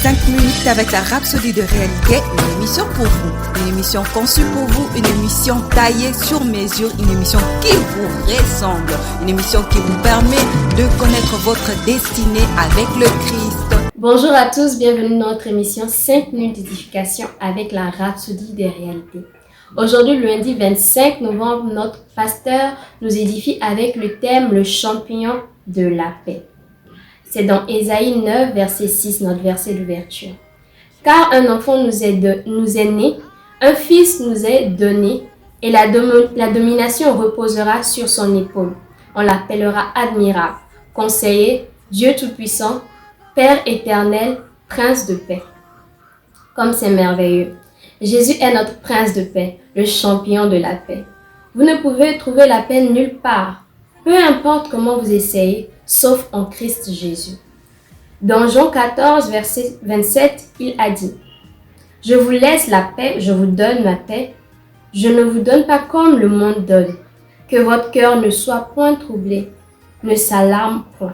5 minutes avec la Rhapsodie de réalité, une émission pour vous, une émission conçue pour vous, une émission taillée sur mesure, une émission qui vous ressemble, une émission qui vous permet de connaître votre destinée avec le Christ. Bonjour à tous, bienvenue dans notre émission 5 minutes d'édification avec la Rhapsodie des réalités. Aujourd'hui, le lundi 25 novembre, notre pasteur nous édifie avec le thème « Le champignon de la paix ». C'est dans Ésaïe 9, verset 6, notre verset d'ouverture. « Car un enfant nous est né, un fils nous est donné, et la domination reposera sur son épaule. On l'appellera admirable, conseiller, Dieu tout-puissant, Père éternel, Prince de paix. » Comme c'est merveilleux. Jésus est notre Prince de paix, le champignon de la paix. Vous ne pouvez trouver la paix nulle part, peu importe comment vous essayez, sauf en Christ Jésus. Dans Jean 14, verset 27, il a dit « Je vous laisse la paix, je vous donne ma paix. Je ne vous donne pas comme le monde donne. Que votre cœur ne soit point troublé, ne s'alarme point. »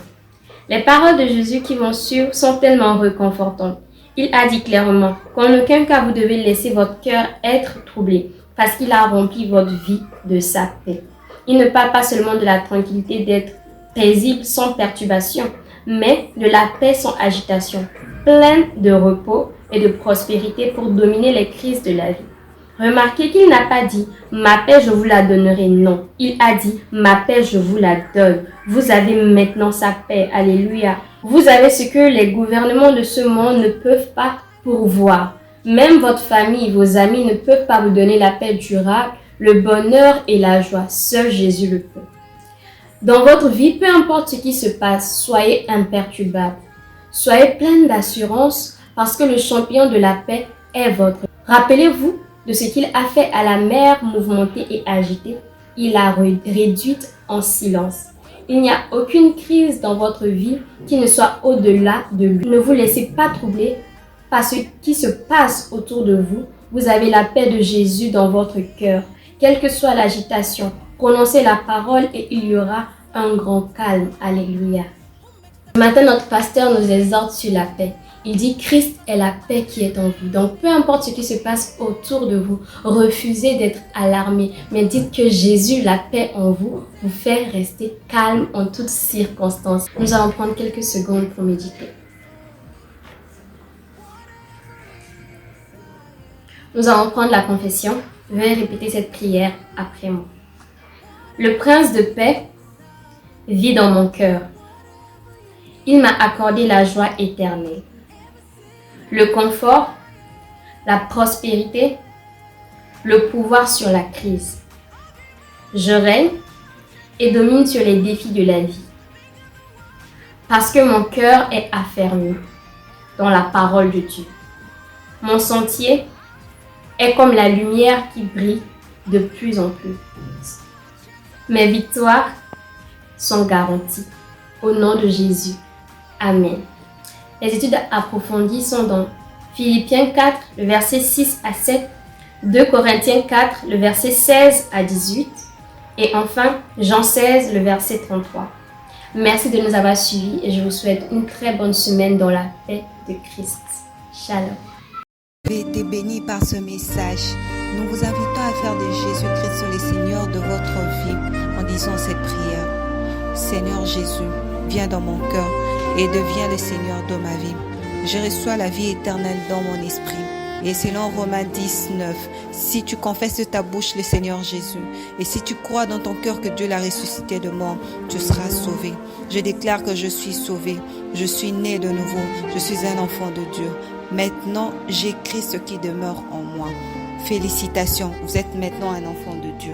Les paroles de Jésus qui vont suivre sont tellement réconfortantes. Il a dit clairement qu'en aucun cas vous devez laisser votre cœur être troublé parce qu'il a rempli votre vie de sa paix. Il ne parle pas seulement de la tranquillité d'être paisible sans perturbation, mais de la paix sans agitation, pleine de repos et de prospérité pour dominer les crises de la vie. Remarquez qu'il n'a pas dit « ma paix je vous la donnerai », non. Il a dit « ma paix je vous la donne ». Vous avez maintenant sa paix, alléluia. Vous avez ce que les gouvernements de ce monde ne peuvent pas pourvoir. Même votre famille, vos amis ne peuvent pas vous donner la paix durable, le bonheur et la joie. Seul Jésus le peut. Dans votre vie, peu importe ce qui se passe, soyez imperturbable. Soyez plein d'assurance parce que le champignon de la paix est votre. Rappelez-vous de ce qu'il a fait à la mer mouvementée et agitée. Il l'a réduite en silence. Il n'y a aucune crise dans votre vie qui ne soit au-delà de lui. Ne vous laissez pas troubler par ce qui se passe autour de vous. Vous avez la paix de Jésus dans votre cœur. Quelle que soit l'agitation, prononcez la parole et il y aura un grand calme. Alléluia. Ce matin, notre pasteur nous exhorte sur la paix. Il dit Christ est la paix qui est en vous. Donc, peu importe ce qui se passe autour de vous, refusez d'être alarmé, mais dites que Jésus, la paix en vous, vous fait rester calme en toutes circonstances. Nous allons prendre quelques secondes pour méditer. Nous allons prendre la confession. Veuillez répéter cette prière après moi. Le Prince de paix vit dans mon cœur. Il m'a accordé la joie éternelle, le confort, la prospérité, le pouvoir sur la crise. Je règne et domine sur les défis de la vie. Parce que mon cœur est affermi dans la parole de Dieu. Mon sentier est comme la lumière qui brille de plus en plus. Mes victoires sont garanties. Au nom de Jésus. Amen. Les études approfondies sont dans Philippiens 4, le verset 6 à 7, 2 Corinthiens 4, le verset 16 à 18 et enfin Jean 16, le verset 33. Merci de nous avoir suivis et je vous souhaite une très bonne semaine dans la paix de Christ. Shalom. Vous avez été bénis par ce message. Nous vous invitons à faire de Jésus-Christ le Seigneur de votre vie en disant cette prière. Seigneur Jésus, viens dans mon cœur et deviens le Seigneur de ma vie. Je reçois la vie éternelle dans mon esprit. Et selon Romains 10, 9, si tu confesses de ta bouche le Seigneur Jésus, et si tu crois dans ton cœur que Dieu l'a ressuscité de mort, tu seras sauvé. Je déclare que je suis sauvé. Je suis né de nouveau. Je suis un enfant de Dieu. Maintenant, j'ai Christ qui demeure en moi. Félicitations, vous êtes maintenant un enfant de Dieu.